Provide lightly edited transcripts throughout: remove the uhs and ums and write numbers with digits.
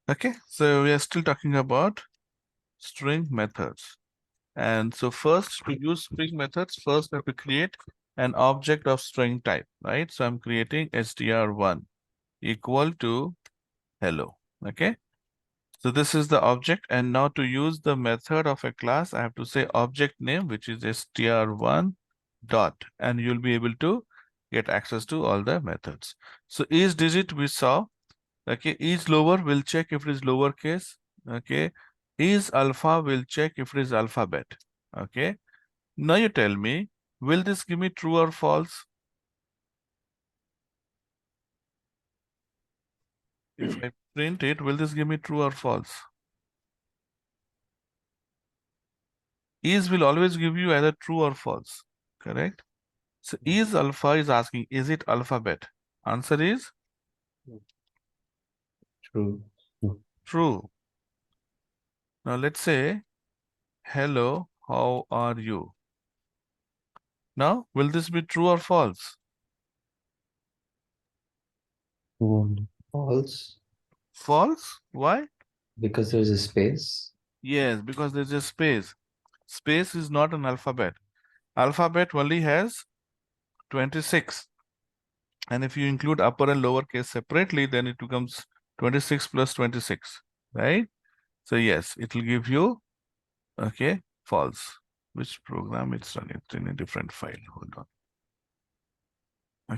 Okay, so we are still talking about string methods. And so first, to use string methods, first we have to create an object of string type, right? So I'm creating str1 equal to hello. Okay, so this is the object, and now to use the method of a class, I have to say object name, which is str1 dot, and you'll be able to get access to all the methods. So each digit we saw. Okay, is lower will check if it is lowercase. Okay, is alpha will check if it is alphabet. Okay, now you tell me, will this give me true or false? If I print it, will this give me true or false? Is will always give you either true or false, correct? So is alpha is asking, is it alphabet? Answer is True. true. Now let's say, hello, how are you? Now, will this be true or false? False. False. Why? Because there's a space. Yes, because there's a space. Space is not an alphabet. Alphabet only has 26. And if you include upper and lower case separately, then it becomes 26 plus 26, right? So yes, it will give you, okay, false. Which program it's running? It's in a different file. Hold on.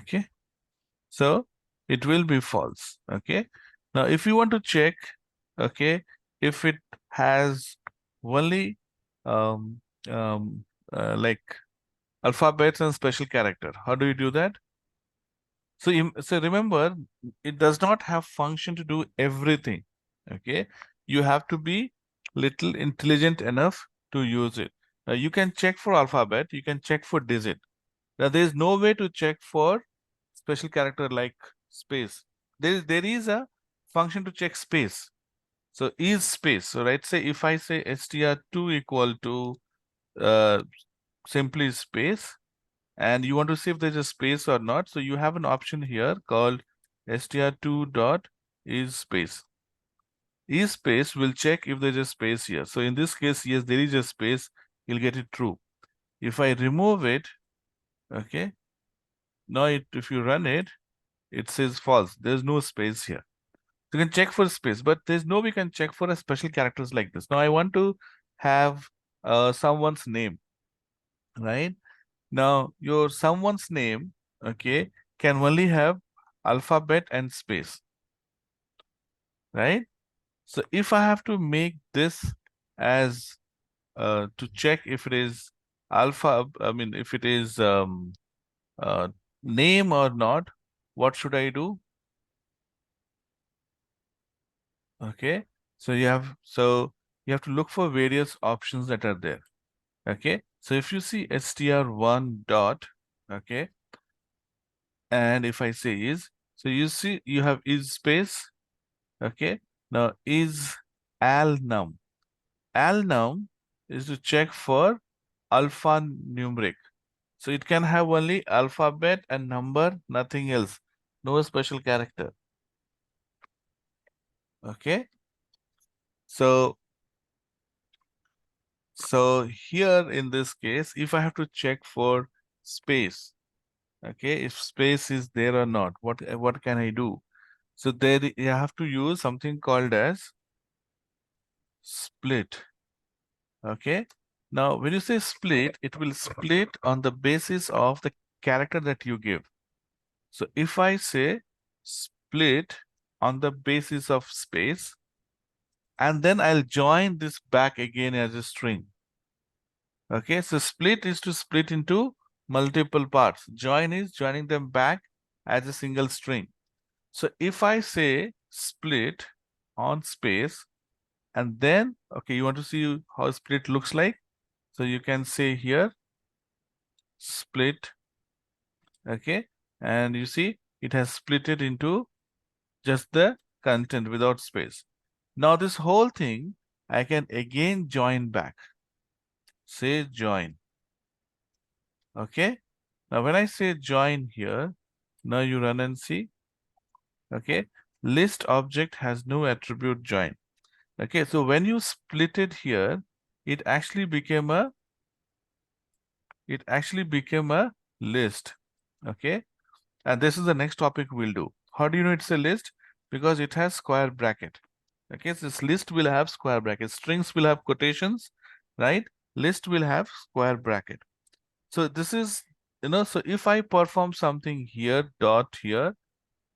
Okay. So it will be false. Okay. Now, if you want to check, okay, if it has only um, um, like alphabets and special character, how do you do that? So, so remember, it does not have function to do everything. Okay, you have to be little intelligent enough to use it. Now, you can check for alphabet, you can check for digit. Now, there is no way to check for special character like space. There is a function to check space. So is space. So right, say if I say str2 equal to uh, simply space, and you want to see if there's a space or not. So you have an option here called str2 dot is space. Is space will check if there's a space here. So in this case, yes, there is a space. You'll get it true. If I remove it, okay, now if you run it, it says false. There's no space here. You can check for space, but there's no we can check for a special characters like this. Now I want to have someone's name, right? Now your someone's name, okay, can only have alphabet and space, right? So if I have to make this as to check if it is alpha, I mean if it is uh, name or not, what should I do? Okay, so you have to look for various options that are there. Okay, so if you see str1 dot, okay, and if I say is, so you see you have is space. Okay, now is alnum. Alnum is to check for alphanumeric. So it can have only alphabet and number, nothing else, no special character. Okay, so here in this case, if I have to check for space, okay, if space is there or not, what can I do? So there you have to use something called as split. Okay. Now, when you say split, it will split on the basis of the character that you give. So if I say split on the basis of space, and then I'll join this back again as a string. Okay, so split is to split into multiple parts. Join is joining them back as a single string. So if I say split on space, and then, okay, you want to see how split looks like? So you can say here, split, okay, and you see it has split it into just the content without space. Now this whole thing, I can again join back. Say join, okay? Now when I say join here, now you run and see, okay? list object has no attribute join. Okay, so when you split it here, it actually became a list. Okay, and this is the next topic we'll do. How do you know it's a list? Because it has square bracket. Okay, so this list will have square brackets. Strings will have quotations, right? List will have square bracket. So this is, so if I perform something here, dot here,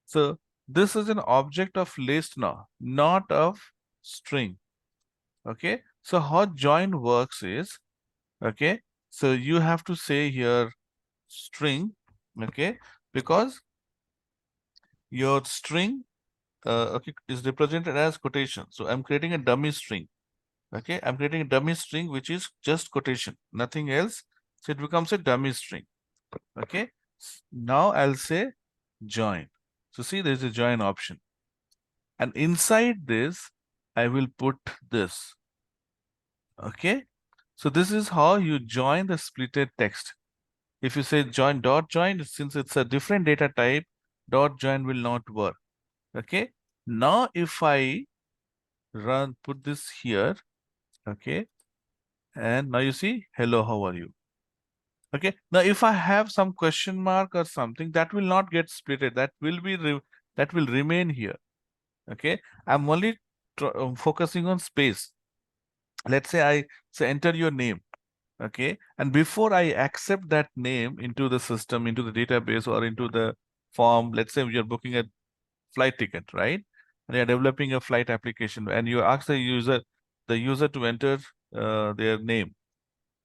so this is an object of list now, not of string. Okay, so how join works is, okay, so you have to say here string, okay, because your string okay, is represented as quotation. So I'm creating a dummy string. Okay, I'm creating a dummy string which is just quotation, nothing else. So it becomes a dummy string. Okay, now I'll say join. So see, there's a join option. And inside this, I will put this. Okay, so this is how you join the splitted text. If you say join dot join, since it's a different data type, dot join will not work. Okay, now if I put this here, okay, and now you see, hello, how are you? Okay, now if I have some question mark or something, that will not get splitted. That will be that will remain here. Okay, I'm only focusing on space. Let's say I say enter your name. Okay, and before I accept that name into the system, into the database, or into the form, let's say you're booking a flight ticket, right? And you're developing a flight application, and you ask the user to enter their name,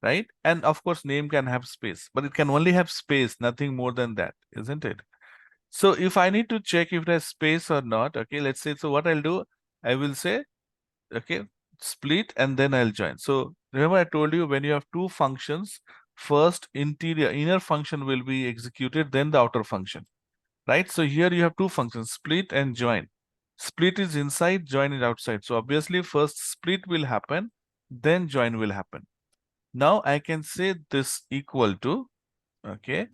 right? And of course, name can have space, but it can only have space, nothing more than that, isn't it? So if I need to check if there's space or not, okay, let's say, so what I'll do, I will say, okay, split, and then I'll join. So remember I told you, when you have two functions, first inner function will be executed, then the outer function, right? So here you have two functions, split and join. Split is inside, join is outside. So obviously first split will happen, then join will happen. Now I can say this equal to, okay,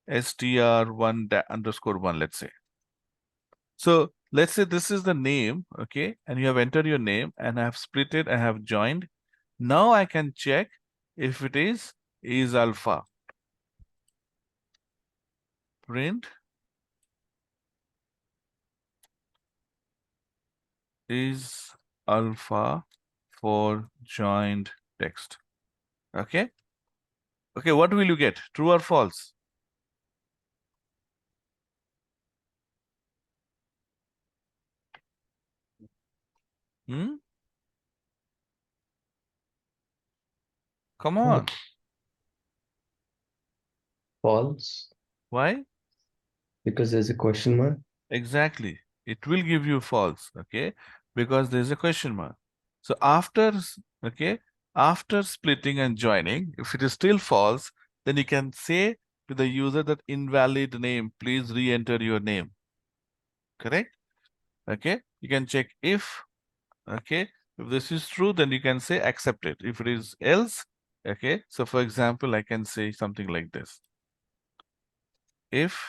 str1 underscore 1, let's say. So let's say this is the name, okay, and you have entered your name, and I have split it, I have joined. Now I can check if it is alpha. Print is alpha for joined text. Okay. Okay, what will you get? True or false? Hmm? Come on. False, Why? because there's a question mark. Exactly. It will give you false, okay? Because there's a question mark. So after, okay, after splitting and joining, if it is still false, then you can say to the user that invalid name, please re-enter your name. Correct? Okay. You can check if, okay, if this is true, then you can say accept it. If it is else, okay. So for example, I can say something like this. If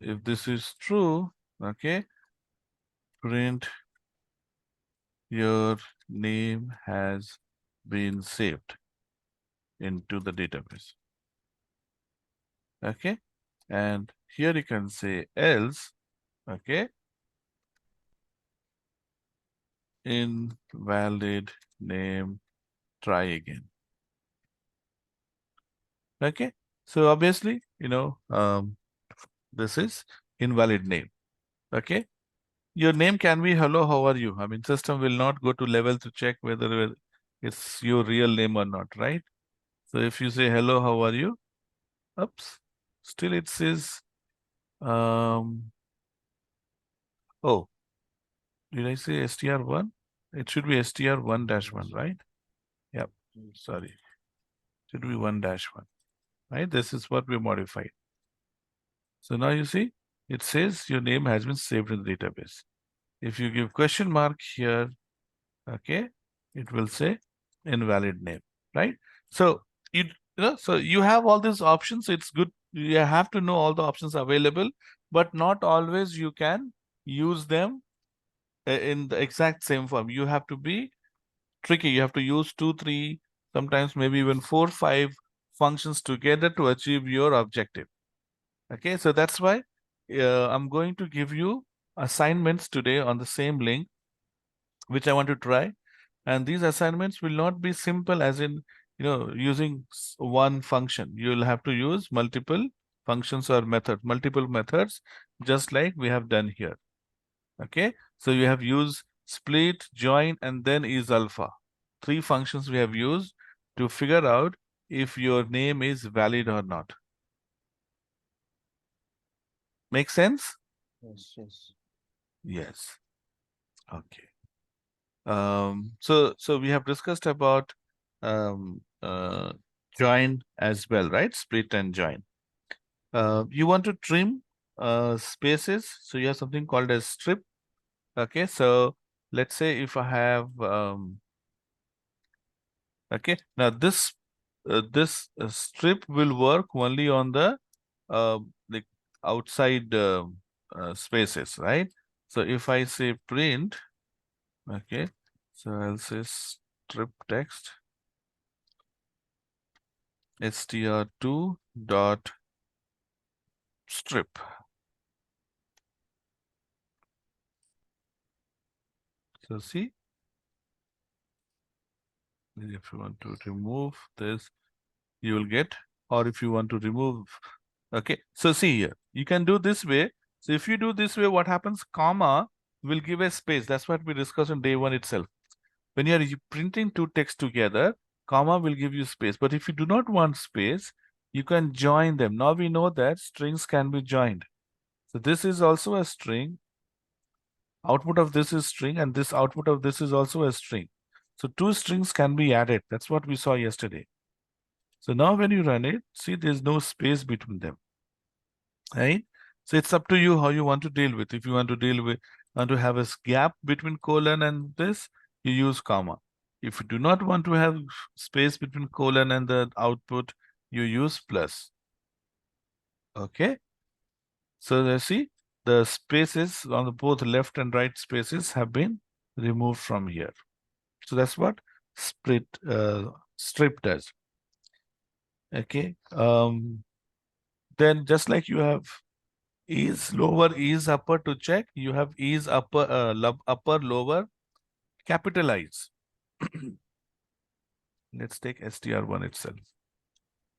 this is true, okay, print your name has been saved into the database. Okay, and here you can say else, okay, invalid name, try again. Okay, so obviously, this is invalid name. Okay, your name can be hello, how are you? I mean, system will not go to level to check whether it's your real name or not, right? So if you say hello, how are you? Oops, still it says, oh, did I say str1? It should be str1-1, right? Yep, sorry. Should be 1-1, right? This is what we modified. So now you see, it says your name has been saved in the database. If you give question mark here, okay, it will say invalid name, right? So so you have all these options. So it's good you have to know all the options available, but not always you can use them in the exact same form. You have to be tricky. You have to use 2, 3, sometimes maybe even 4, 5 functions together to achieve your objective. Okay, so that's why I'm going to give you assignments today on the same link, which I want to try. And these assignments will not be simple as in, using one function. You'll have to use multiple functions or multiple methods, just like we have done here. Okay, so you have used split, join, and then is alpha. 3 functions we have used to figure out if your name is valid or not. Make sense? Yes, yes. Yes. Okay. So we have discussed about um, uh, join as well, right? Split and join. You want to trim spaces, so you have something called as strip. Okay, so let's say if I have okay, now this strip will work only on the like outside spaces, right? So if I say print, okay, so I'll say strip text str2 dot strip. So see, if you want to remove this, you will get, or if you want to remove, okay. So see here, you can do this way. So if you do this way, what happens? Comma will give a space. That's what we discussed on day 1 itself. When you are printing 2 texts together, comma will give you space. But if you do not want space, you can join them. Now we know that strings can be joined. So this is also a string. Output of this is string, and this output of this is also a string. So 2 strings can be added. That's what we saw yesterday. So now when you run it, see there's no space between them, right? So it's up to you how you want to deal with. If you want to have a gap between colon and this, you use comma. If you do not want to have space between colon and the output, you use plus. Okay. So you see the spaces on the both left and right spaces have been removed from here. So that's what strip does. Okay. Then just like you have is lower, is upper to check, you have is upper, upper, lower, capitalize. Let's take str1 itself.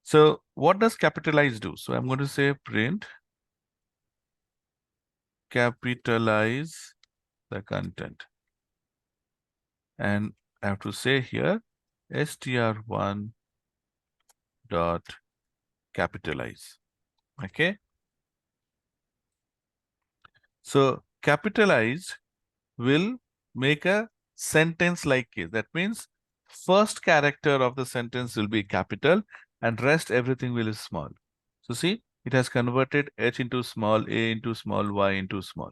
So what does capitalize do? So I'm going to say print capitalize the content. And I have to say here str1 dot capitalize. Okay. So capitalize will make a sentence like case. That means first character of the sentence will be capital and rest everything will be small. So see, it has converted H into small, A into small, Y into small.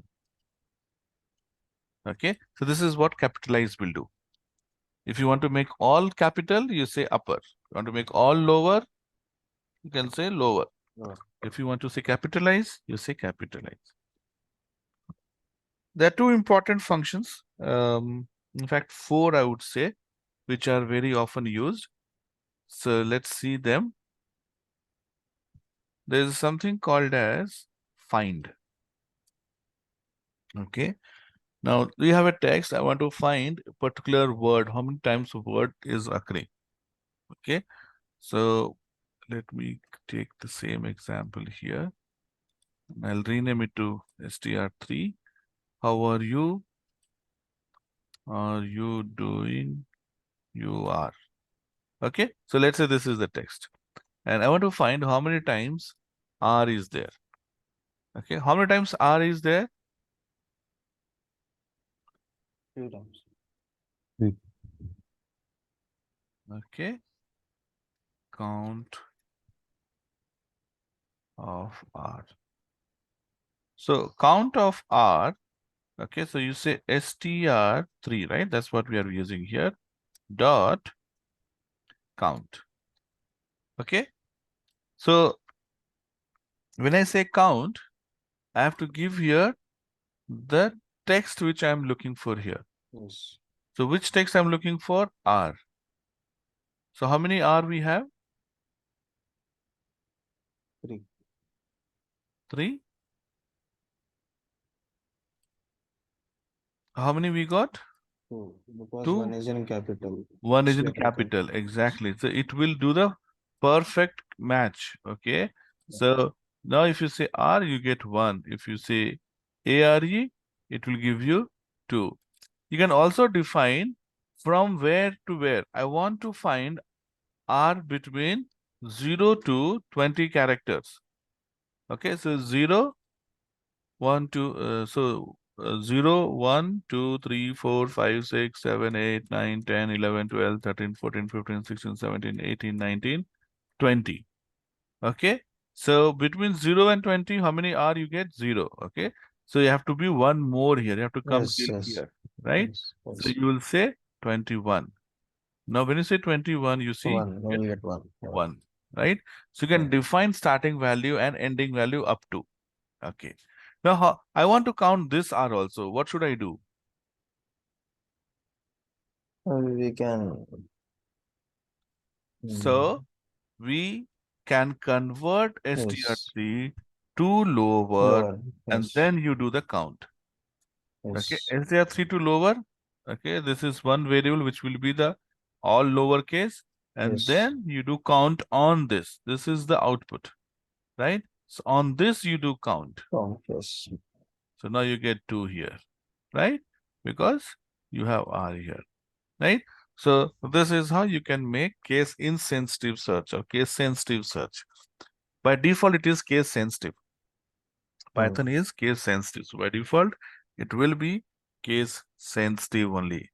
Okay, so this is what capitalize will do. If you want to make all capital, you say upper. You want to make all lower, you can say lower. If you want to say capitalize, you say capitalize. There are 2 important functions. In fact, 4 I would say, which are very often used. So let's see them. There is something called as find. Okay. Now we have a text. I want to find a particular word. How many times a word is occurring? Okay. So let me take the same example here. I'll rename it to str3. How are you? Are you doing? You are. Okay. So let's say this is the text. And I want to find how many times R is there. Okay. How many times R is there? Few times. Okay. Count of R. So count of R. Okay. So you say str3, right? That's what we are using here. Dot count. Okay. So When I say count, I have to give here the text which I'm looking for here. Yes. So which text I'm looking for? R. So how many R we have? 3. 3. How many we got? 2. Because 2. one is in capital. One is So you in have to capital. Exactly. So it will do the perfect match. Okay. So now if you say R, you get 1. If you say ARE, it will give you 2. You can also define from where to where. I want to find R between 0 to 20 characters. Okay. So 0, 1, 2, 0, 1, 2, 3, 4, 5, 6, 7, 8, 9, 10, 11, 12, 13, 14, 15, 16, 17, 18, 19, 20. Okay. So between 0 and 20, how many R you get? 0. Okay. So you have to be one more here. You have to come Yes, till yes, here, right? yes, So yes. you will say 21. Now, when you say 21, you see 1. Now you get we get 1. Yeah. 1, right? So you Yeah. can define starting value and ending value up to. Okay. Now, I want to count this R also. What should I do? We can. So we can convert Yes. str3 to lower, Lower. and Yes. then you do the count. Okay, Yes. str3 to lower. Okay, this is one variable which will be the all lowercase, and Yes. then you do count on this. This is the output, right? So on this you do count. Yes. So now you get 2 here, right? Because you have R here, right? So this is how you can make case insensitive search or case sensitive search. By default, it is case sensitive. Python is case sensitive. So by default, it will be case sensitive only.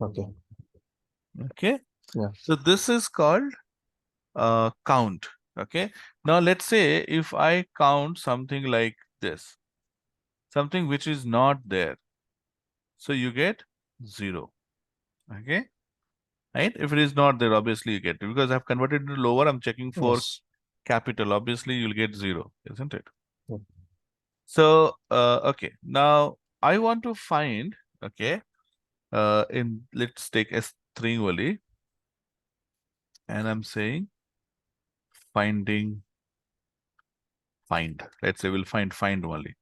Okay. Okay. Yeah. So this is called count. Okay. Now let's say if I count something like this, something which is not there. So you get 0. Okay. Right? If it is not there, obviously you get it. Because I've converted it to lower, I'm checking for Yes. capital. Obviously, you'll get 0, isn't it? Yeah. So, okay. Now, I want to find, okay, let's take a string only. And I'm saying find. Let's say we'll find only.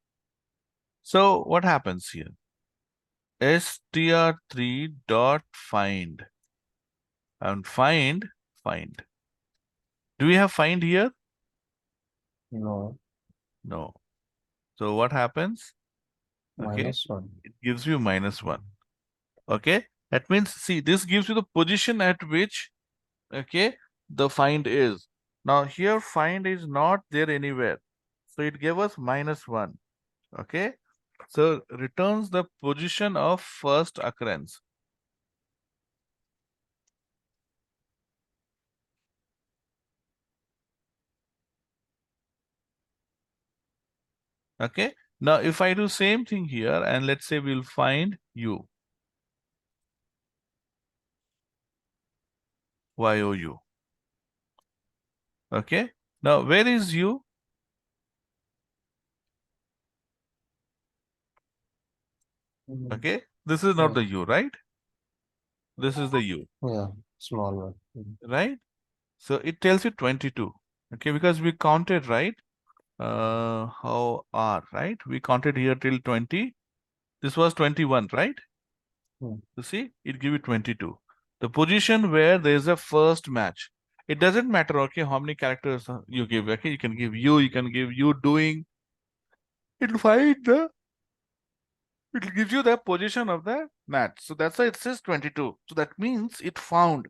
So, what happens here? str3 dot find. And find. Do we have find here? No. No. So, what happens? Okay, -1. it gives you -1. Okay, that means, see, this gives you the position at which, okay, the find is. Now here find is not there anywhere, so it gave us -1. Okay, so returns the position of first occurrence. Okay, now if I do same thing here, and let's say we'll find u, you. Okay, now where is u? Okay, this is not Yeah. the u, right? This is the u, Yeah. Small one. right? So it tells you 22. Okay, because we counted, right? How R, right? We counted here till 20. This was 21, right? Hmm. You see, it give you 22. The position where there is a first match. It doesn't matter, okay, how many characters you give. Okay, you can give you can give you doing. It'll find the, it'll give you the position of the match. So that's why it says 22. So that means it found.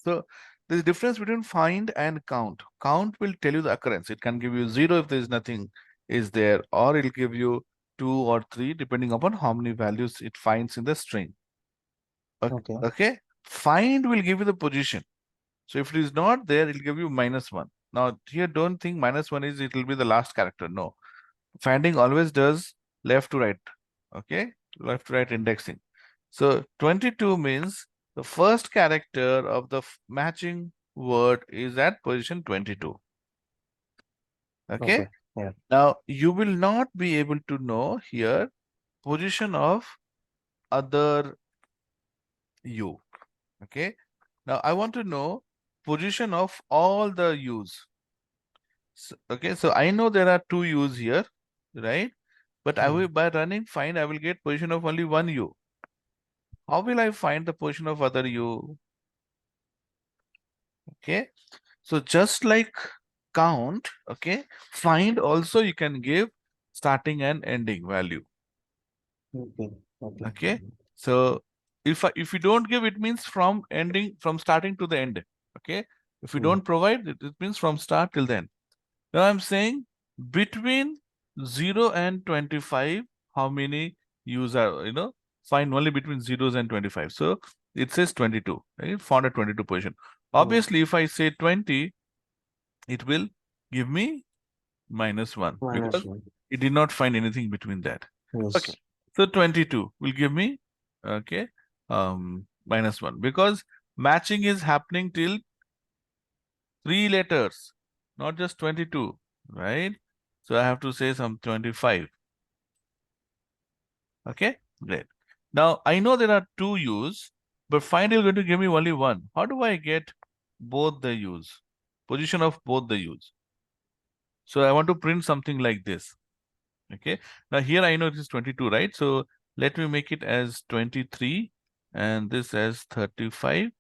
So there's a difference between find and count. Count will tell you the occurrence. It can give you 0 if there is nothing is there, or it'll give you 2 or 3 depending upon how many values it finds in the string. Okay. Okay. Find will give you the position. So if it is not there, it'll give you -1. Now here, don't think -1 is it will be the last character. No. Finding always does left to right. Okay. Left to right indexing. So 22 means the first character of the matching word is at position 22. Okay. Okay. Yeah. Now you will not be able to know here position of other u. Okay. Now I want to know position of all the u's. Okay, so I know there are two u's here, right? But I will, by running find, I will get position of only one u. How will I find the position of other u? Okay, so just like count, okay, find also you can give starting and ending value. Okay. Okay. Okay, so if you don't give, it means from starting to the end. Okay, if you Hmm. don't provide, it means from start till the end. Now I'm saying between 0 and 25, how many U's are, find only between zeros and 25. So it says 22, right? Found a 22 position. Obviously, if I say 20, it will give me -1 because -1. it did not find anything between that. Okay. Yes. So 22 will give me, okay, -1 because matching is happening till 3 letters, not just 22, right? So I have to say some 25. Okay, great. Now I know there are two U's, but find is going to give me only one. How do I get both the U's? Position of both the U's. So I want to print something like this. Okay. Now here I know it is 22, right? So let me make it as 23 and this as 35.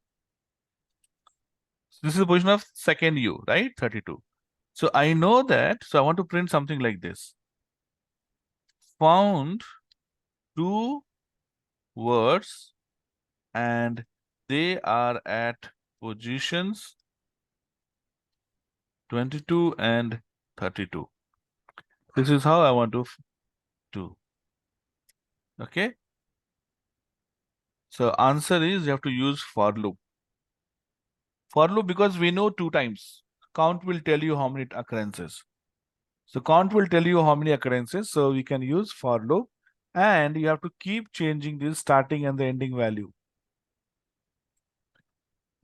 This is the position of second U, right? 32. So I know that. So I want to print something like this. Found two words and they are at positions 22 and 32. This is how I want to do. Okay. So answer is you have to use for loop. For loop because we know 2 times. Count will tell you how many occurrences. So count will tell you how many occurrences. So we can use for loop and you have to keep changing this starting and the ending value.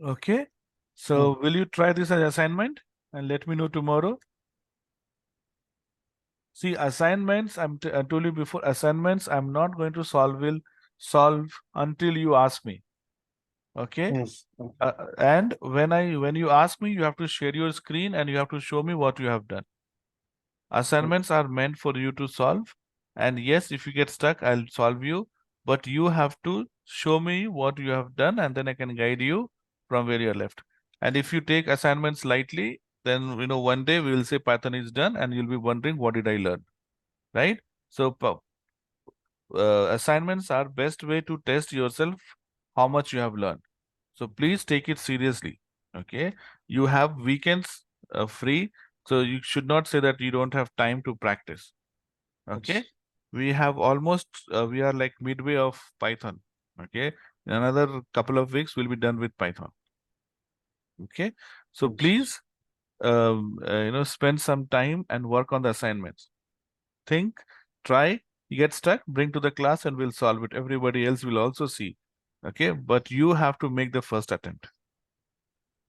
Okay. So will you try this as assignment and let me know tomorrow? See, assignments, I told you before, assignments, I'm not going to solve until you ask me. Okay. Yes. And when you ask me, you have to share your screen and you have to show me what you have done. Assignments are meant for you to solve. And yes, if you get stuck, I'll solve you. But you have to show me what you have done and then I can guide you from where you're left. And if you take assignments lightly, then one day we will say Python is done and you'll be wondering what did I learn, right? So assignments are best way to test yourself how much you have learned. So please take it seriously. Okay, you have weekends free, so you should not say that you don't have time to practice. Okay, we have almost we are like midway of Python. Okay, in another couple of weeks we'll be done with Python. Okay, so please spend some time and work on the assignments. Think, try, you get stuck, bring to the class and we'll solve it. Everybody else will also see. Okay, but you have to make the first attempt.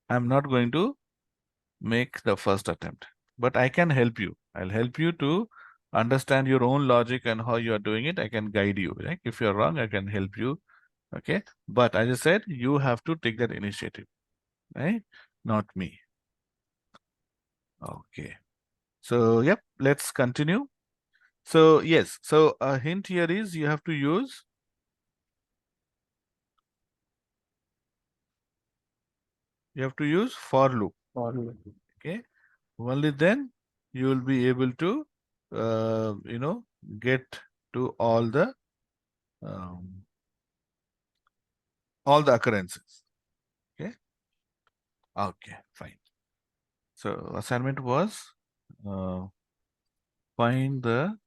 I'm not going to make the first attempt, but I can help you. I'll help you to understand your own logic and how you are doing it. I can guide you. Right? If you're wrong, I can help you. Okay, but as I said, you have to take that initiative, right? Not me. Okay. So, yep, let's continue. So, yes, so a hint here is you have to use for loop. For loop. Okay, only then you will be able to get to um, all the occurrences. Okay, fine. So assignment was find the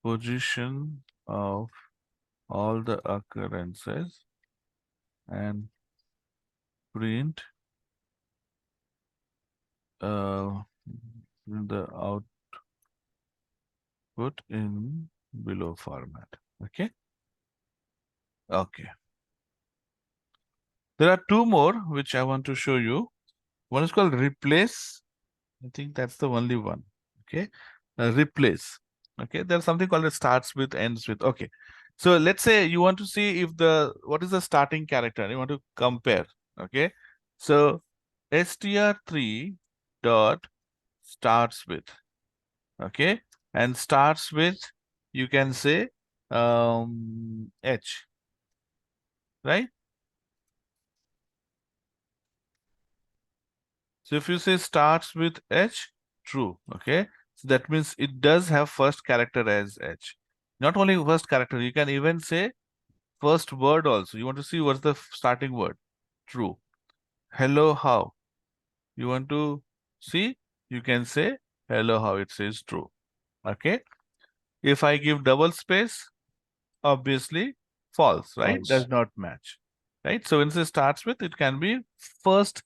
position of all the occurrences and print the output in below format. Okay. Okay. There are two more which I want to show you. One is called replace. I think that's the only one. Okay, replace. Okay, there's something called it starts with, ends with. Okay, so let's say you want to see if what is the starting character. You want to compare. Okay, so str3 dot starts with. Okay, and starts with, you can say h, right? So if you say starts with H, true, okay? So that means it does have first character as H. Not only first character, you can even say first word also. You want to see what's the starting word. True. Hello, how? You want to see? You can say hello, how, it says true. Okay? If I give double space, obviously false, right? Does False. not match. Right? So when it starts with, it can be first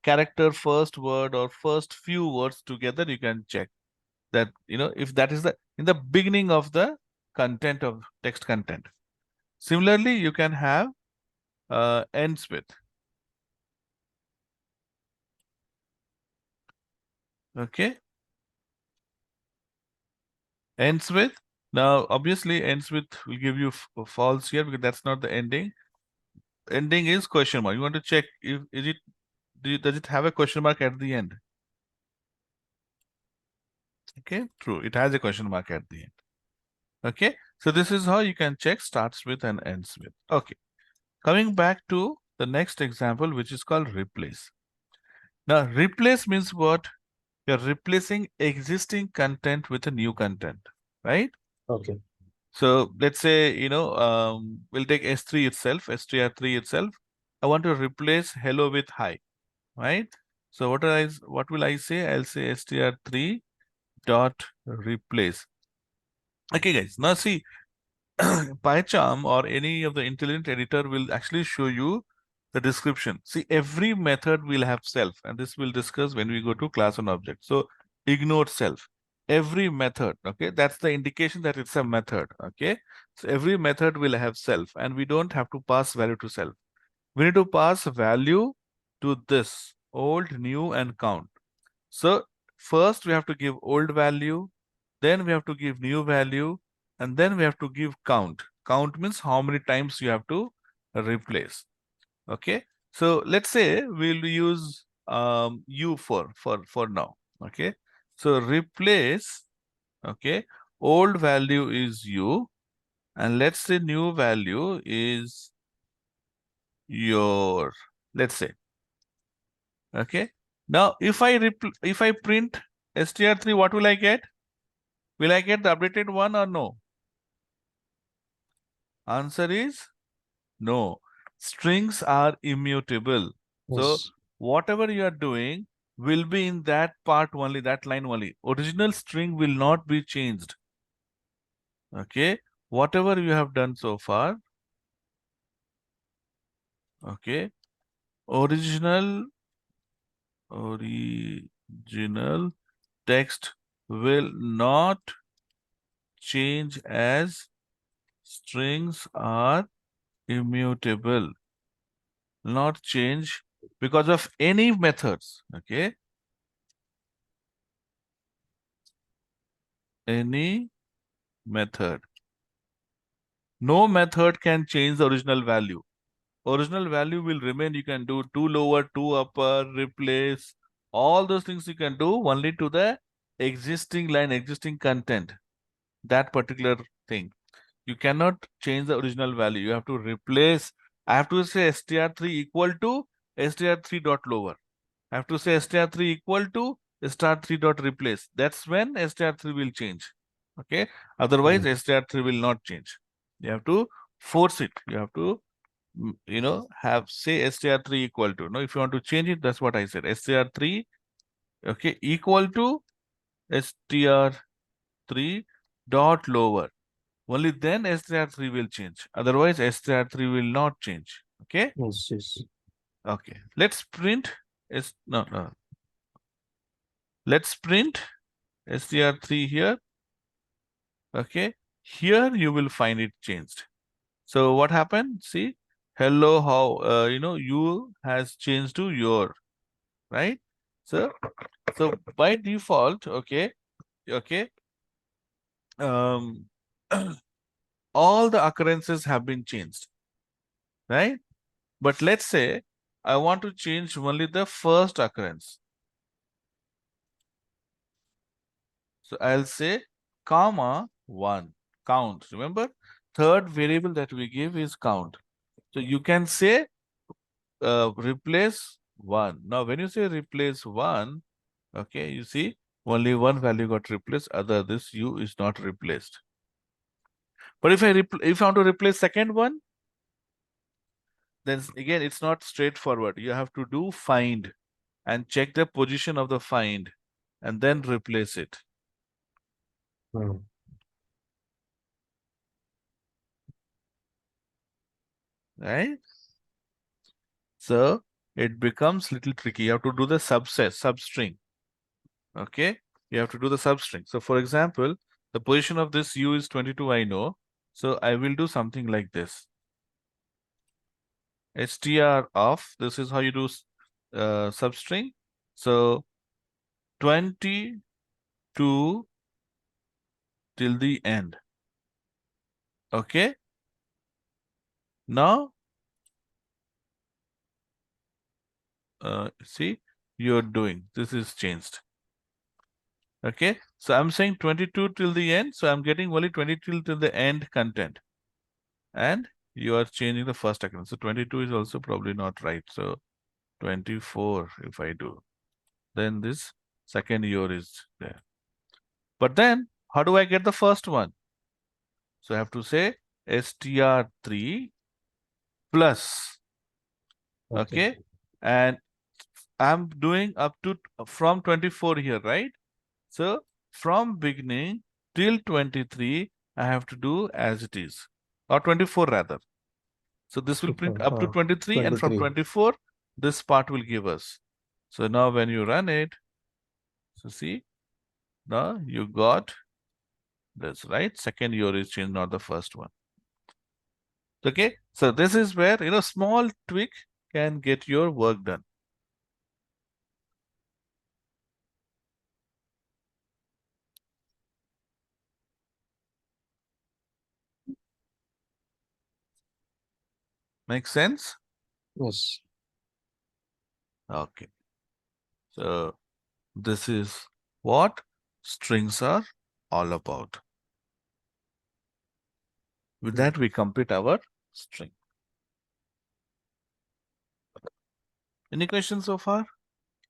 character, first word, or first few words together. You can check that, if that is the in the beginning of the content of text content. Similarly, you can have ends with. Okay, ends with. Now, obviously, ends with will give you false here because that's not the ending. Ending is question mark. You want to check if is it does it have a question mark at the end? Okay, true. It has a question mark at the end. Okay, so this is how you can check starts with and ends with. Okay, coming back to the next example, which is called replace. Now, replace means what? You're replacing existing content with a new content, right? Okay. So let's say, we'll take S3 itself, str3 itself. I want to replace hello with hi, right? So what will I say? I'll say str3 dot replace. Okay, guys. Now see, PyCharm or any of the intelligent editor will actually show you the description. See, every method will have self, and this we'll discuss when we go to class on object. So ignore self. Every method, okay, that's the indication that it's a method, okay? So every method will have self, and we don't have to pass value to self. We need to pass value to this old, new, and count. So first we have to give old value, then we have to give new value, and then we have to give count. Count means how many times you have to replace. Okay. So let's say we'll use u for now. Okay. So replace, okay, old value is u, and let's say new value is your, let's say. Okay. Now if I print str3, what will I get? Will I get the updated one or no? Answer is no. Strings are immutable. So Yes. whatever you are doing will be in that part only, that line only. Original string will not be changed. Okay. Whatever you have done so far. Okay. Original text will not change as strings are immutable. Not change because of any methods. Okay. Any method. No method can change the original value. Original value will remain. You can do two lower, two upper, replace. All those things you can do only to the existing line, existing content. That particular thing. You cannot change the original value. You have to replace. I have to say str3 equal to str3 dot lower. I have to say str3 equal to str3 dot replace. That's when str3 will change. Okay. Otherwise, Mm. str3 will not change. You have to force it. You have to, have say str3 equal to. No, if you want to change it, that's what I said. str3, okay, equal to str3 dot lower. Only then str3 will change. Otherwise, str3 will not change. Okay. Yes. Yes. Okay. Let's print. No. Let's print str3 here. Okay. Here you will find it changed. So what happened? See, hello, how, you has changed to your, right? So by default, okay, okay, um, all the occurrences have been changed, right? But let's say I want to change only the first occurrence. So I'll say comma 1, count. Remember, third variable that we give is count. So you can say replace 1. Now, when you say replace 1, okay, you see only one value got replaced, other this u is not replaced. But if I want to replace second one, then again it's not straightforward. You have to do find and check the position of the find and then replace it, Hmm. right? So it becomes little tricky. You have to do the substring. Okay, you have to do the substring. So for example, the position of this u is 22, I know. So I will do something like this. str of, this is how you do substring. So 22 till the end. Okay. Now, see, you're doing, this is changed. Okay. So I'm saying 22 till the end. So I'm getting only 22 till the end content. And you are changing the first occurrence. So 22 is also probably not right. So 24, if I do, then this second year is there. But then how do I get the first one? So I have to say str3 plus, okay, and I'm doing up to from 24 here, right? So from beginning till 23, I have to do as it is, or 24 rather. So this will print up to 23, and from 23. 24, this part will give us. So now when you run it, so see, now you got this, right? Second year is changed, not the first one. Okay, so this is where, small tweak can get your work done. Make sense? Yes. Okay. So this is what strings are all about. With that, we complete our string. Any questions so far?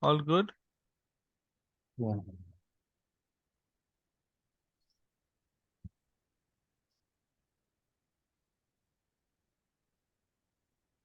All good? Yeah.